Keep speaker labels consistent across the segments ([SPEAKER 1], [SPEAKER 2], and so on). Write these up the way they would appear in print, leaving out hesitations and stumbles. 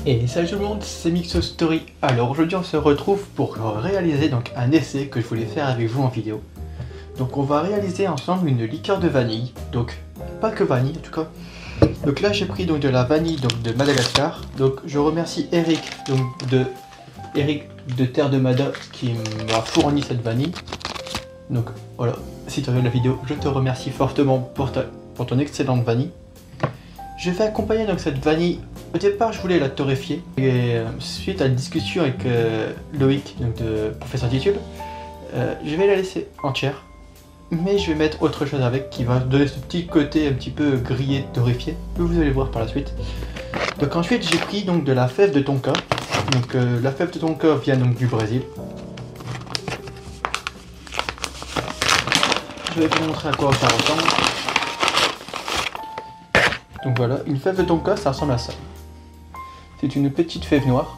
[SPEAKER 1] Et salut tout le monde, c'est Mixo Story. Alors aujourd'hui on se retrouve pour réaliser donc un essai que je voulais faire avec vous en vidéo. Donc on va réaliser ensemble une liqueur de vanille, donc pas que vanille en tout cas. Donc là j'ai pris donc de la vanille donc de Madagascar. Donc je remercie Eric de Terre de Mada qui m'a fourni cette vanille. Donc voilà, si tu regardes la vidéo, je te remercie fortement pour ton excellente vanille. Je vais accompagner donc cette vanille. Au départ, je voulais la torréfier et suite à une discussion avec Loïc, donc de Professeur YouTube, je vais la laisser entière, mais je vais mettre autre chose avec qui va donner ce petit côté un petit peu grillé, torréfié, que vous allez voir par la suite. Donc ensuite, j'ai pris donc de la fève de tonka. Donc la fève de tonka vient donc du Brésil. Je vais vous montrer à quoi ça ressemble. Donc voilà, une fève de tonka, ça ressemble à ça. C'est une petite fève noire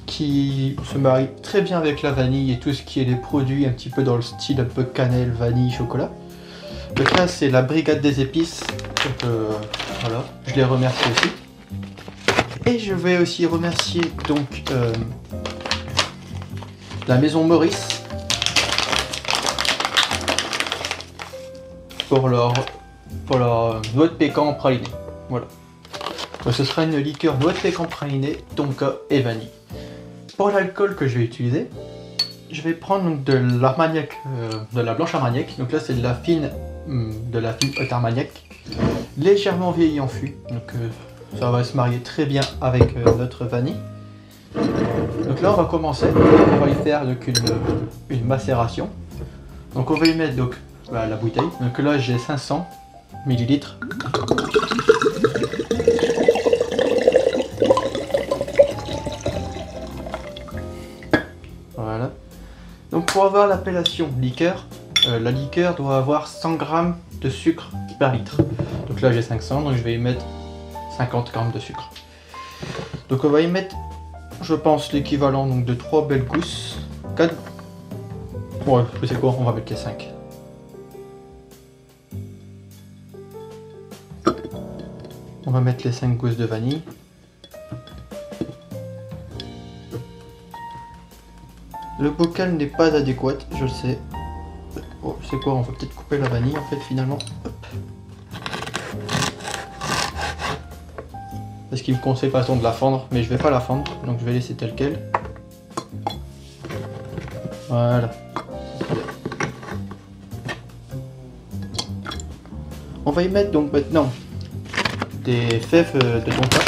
[SPEAKER 1] qui se marie très bien avec la vanille et tout ce qui est les produits un petit peu dans le style un peu cannelle, vanille, chocolat. Donc là c'est la brigade des épices, donc voilà, je les remercie aussi. Et je vais aussi remercier donc la maison Maurice pour leur noix de pécan pralinée. Voilà. Donc ce sera une liqueur noix de pécan pralinée, tonka et vanille. Pour l'alcool que je vais utiliser, je vais prendre donc de l'Armagnac, de la blanche Armagnac. Donc là c'est de la fine haute Armagnac, légèrement vieillie en fût. Donc ça va se marier très bien avec notre vanille. Donc là on va commencer, on va y faire donc une macération. Donc on va y mettre donc la bouteille. Donc là j'ai 500 ml. Voilà. Donc pour avoir l'appellation liqueur, la liqueur doit avoir 100 g de sucre par litre. Donc là j'ai 500, donc je vais y mettre 50 g de sucre. Donc on va y mettre, je pense, l'équivalent donc de 3 belles gousses. 4. Ouais, c'est quoi, on va mettre les 5. On va mettre les 5 gousses de vanille. Le bocal n'est pas adéquat, je le sais. Oh, c'est quoi, on va peut-être couper la vanille en fait finalement. Hop. Parce qu'il me conseille pas de la fendre, mais je vais pas la fendre, donc je vais laisser telle quelle. Voilà. On va y mettre donc maintenant des fèves de tonka.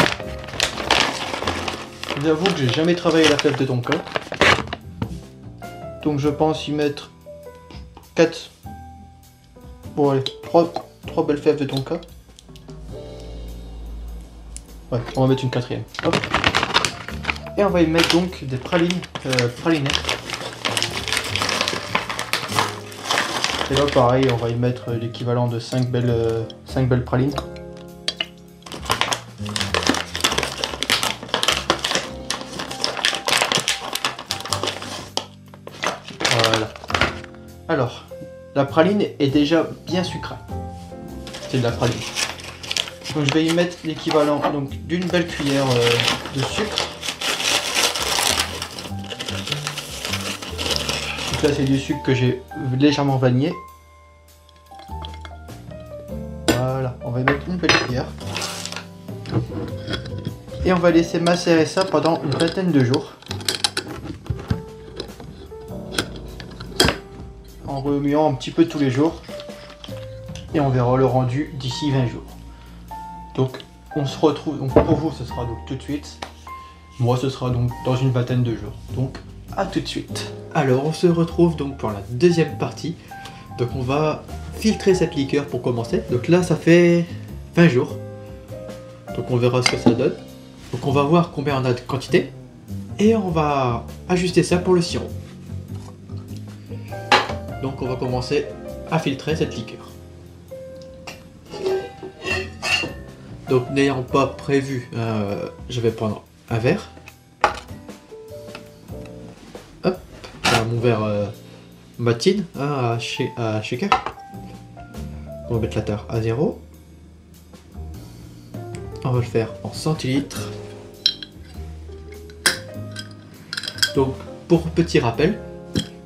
[SPEAKER 1] Je vous avoue que j'ai jamais travaillé la fève de tonka. Donc je pense y mettre 4. Bon allez, 3 belles fèves de tonka. Ouais, on va mettre une 4e. Hop. Et on va y mettre donc des pralines pralinées. Et là pareil, on va y mettre l'équivalent de 5 belles pralines. Voilà. Alors, la praline est déjà bien sucrée. C'est de la praline. Donc je vais y mettre l'équivalent donc d'une belle cuillère de sucre. Donc là c'est du sucre que j'ai légèrement vanillé. Voilà, on va y mettre une belle cuillère. Et on va laisser macérer ça pendant une vingtaine de jours. En remuant un petit peu tous les jours. Et on verra le rendu d'ici 20 jours. Donc on se retrouve, donc pour vous ce sera donc tout de suite. Moi ce sera donc dans une vingtaine de jours. Donc à tout de suite. Alors on se retrouve donc pour la deuxième partie. Donc on va filtrer cette liqueur pour commencer. Donc là ça fait 20 jours. Donc on verra ce que ça donne. Donc on va voir combien on a de quantité. Et on va ajuster ça pour le sirop. Donc on va commencer à filtrer cette liqueur. Donc n'ayant pas prévu, je vais prendre un verre. Hop, mon verre matine à shaker. On va mettre la terre à 0. On va le faire en centilitres. Donc pour petit rappel,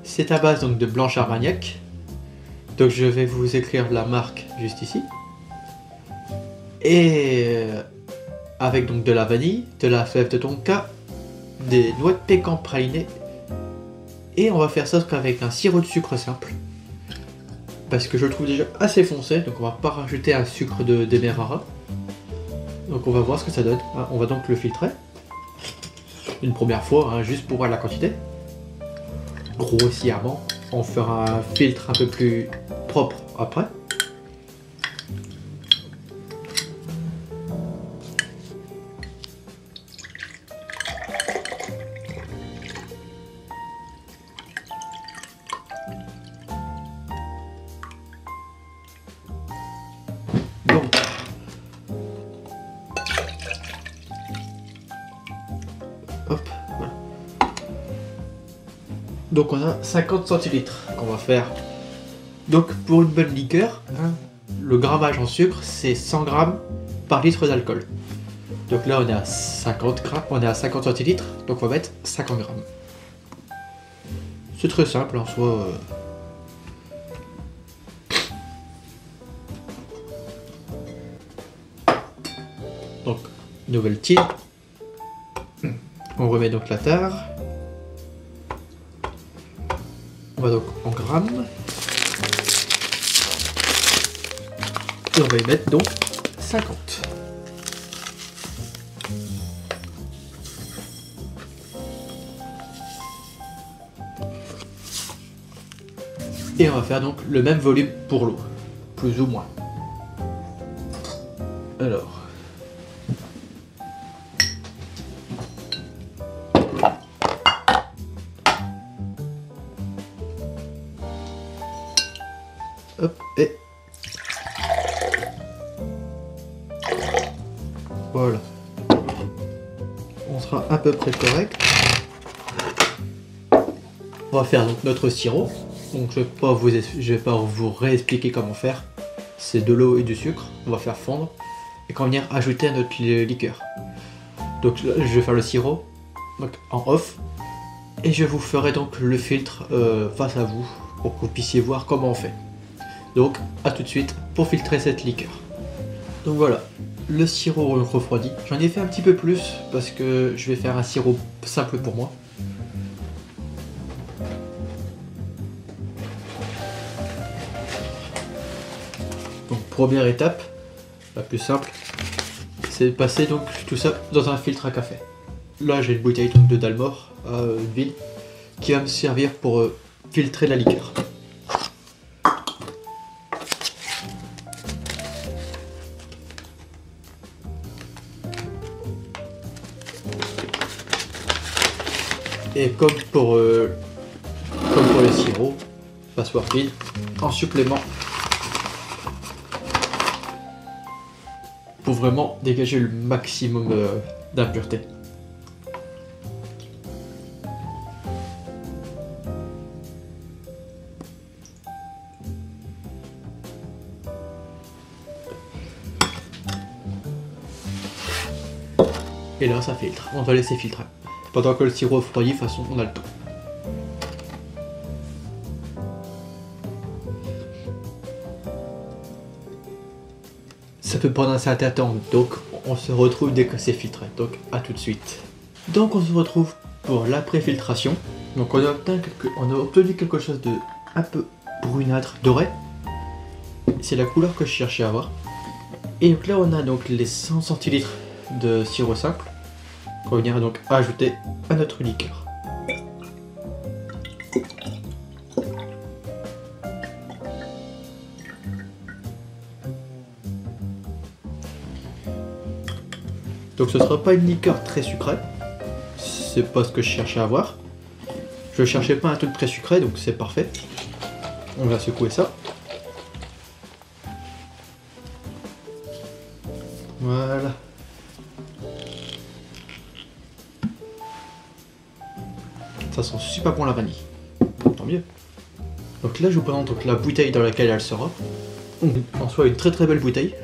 [SPEAKER 1] c'est à base donc de blanche armagnac. Donc je vais vous écrire la marque juste ici. Et avec donc de la vanille, de la fève de tonka, des noix de pécan pralinées. Et on va faire ça avec un sirop de sucre simple. Parce que je le trouve déjà assez foncé, donc on va pas rajouter un sucre de Demerara. Donc on va voir ce que ça donne. On va donc le filtrer. Une première fois, juste pour voir la quantité. Grossièrement. On fera un filtre un peu plus propre après. Donc, hop, voilà. Donc on a 50 centilitres qu'on va faire. Donc pour une bonne liqueur, le grammage en sucre c'est 100 grammes par litre d'alcool. Donc là on est à 50 grammes, on est à 50 centilitres, donc on va mettre 50 grammes. C'est très simple en soi. Donc, nouvelle tire. On remet donc la tare. On va donc en grammes. Et on va y mettre donc 50. Et on va faire donc le même volume pour l'eau. Plus ou moins. Alors. Hop, et voilà. On sera à peu près correct. On va faire donc notre sirop. Donc je vais pas vous réexpliquer comment faire. C'est de l'eau et du sucre. On va faire fondre et qu'on va venir ajouter à notre liqueur. Donc je vais faire le sirop donc en off et je vous ferai donc le filtre face à vous pour que vous puissiez voir comment on fait. Donc à tout de suite pour filtrer cette liqueur. Donc voilà, le sirop refroidi. J'en ai fait un petit peu plus parce que je vais faire un sirop simple pour moi. Donc première étape, la plus simple, c'est de passer donc tout ça dans un filtre à café. Là j'ai une bouteille donc, de Dalmor à d'huile qui va me servir pour filtrer la liqueur. Et comme pour le sirop, passoire vide, en supplément pour vraiment dégager le maximum d'impureté. Et là ça filtre, on va laisser filtrer. Pendant que le sirop refroidit, de toute façon on a le temps. Ça peut prendre un certain temps, donc on se retrouve dès que c'est filtré. Donc à tout de suite. Donc on se retrouve pour la préfiltration. Donc on a obtenu quelque chose de un peu brunâtre, doré. C'est la couleur que je cherchais à avoir. Et donc là on a donc les 100 centilitres de sirop simple qu'on va venir donc ajouter à notre liqueur. Donc ce sera pas une liqueur très sucrée, c'est pas ce que je cherchais à avoir. Je cherchais pas un truc très sucré, donc c'est parfait. On va secouer ça. Voilà. Ça sent super bon la vanille. Tant mieux. Donc là je vous présente donc la bouteille dans laquelle elle sera. En soi une très très belle bouteille.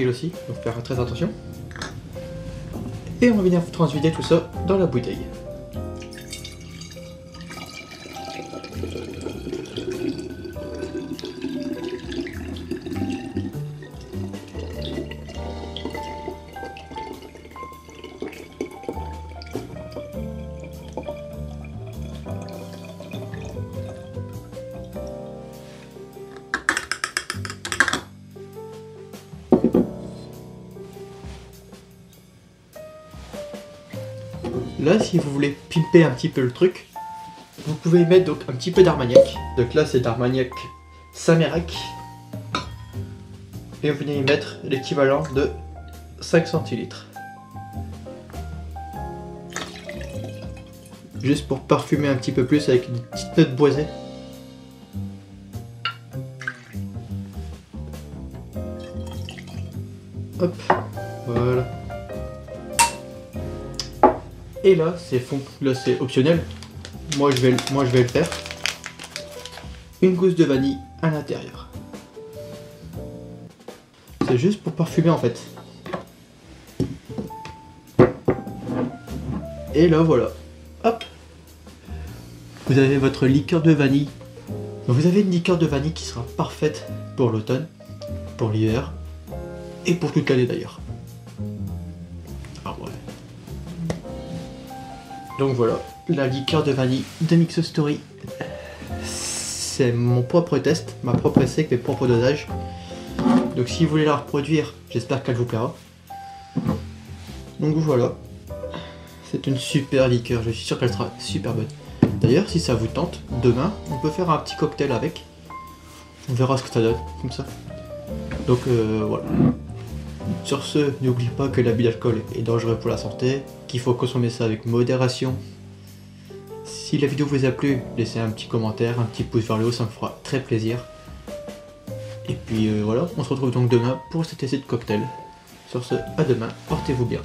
[SPEAKER 1] fragile aussi, donc faire très attention. Et on va venir transvider tout ça dans la bouteille. Là, si vous voulez pimper un petit peu le truc, vous pouvez y mettre donc un petit peu d'Armagnac. Donc là, c'est d'Armagnac Samerac. Et vous venez y mettre l'équivalent de 5 centilitres. Juste pour parfumer un petit peu plus avec une petite note boisée. Hop, voilà. Et là, c'est optionnel. Moi, je vais le faire. Une gousse de vanille à l'intérieur. C'est juste pour parfumer en fait. Et là, voilà. Hop. Vous avez votre liqueur de vanille. Vous avez une liqueur de vanille qui sera parfaite pour l'automne, pour l'hiver et pour toute l'année d'ailleurs. Ah ouais. Donc voilà, la liqueur de vanille de Mixostory. C'est mon propre test, ma propre essai avec mes propres dosages. Donc si vous voulez la reproduire, j'espère qu'elle vous plaira. Donc voilà, c'est une super liqueur, je suis sûr qu'elle sera super bonne. D'ailleurs, si ça vous tente, demain, on peut faire un petit cocktail avec. On verra ce que ça donne, comme ça. Donc voilà. Sur ce, n'oubliez pas que l'abus d'alcool est dangereux pour la santé, qu'il faut consommer ça avec modération. Si la vidéo vous a plu, laissez un petit commentaire, un petit pouce vers le haut, ça me fera très plaisir. Et puis voilà, on se retrouve donc demain pour cet essai de cocktail. Sur ce, à demain, portez-vous bien.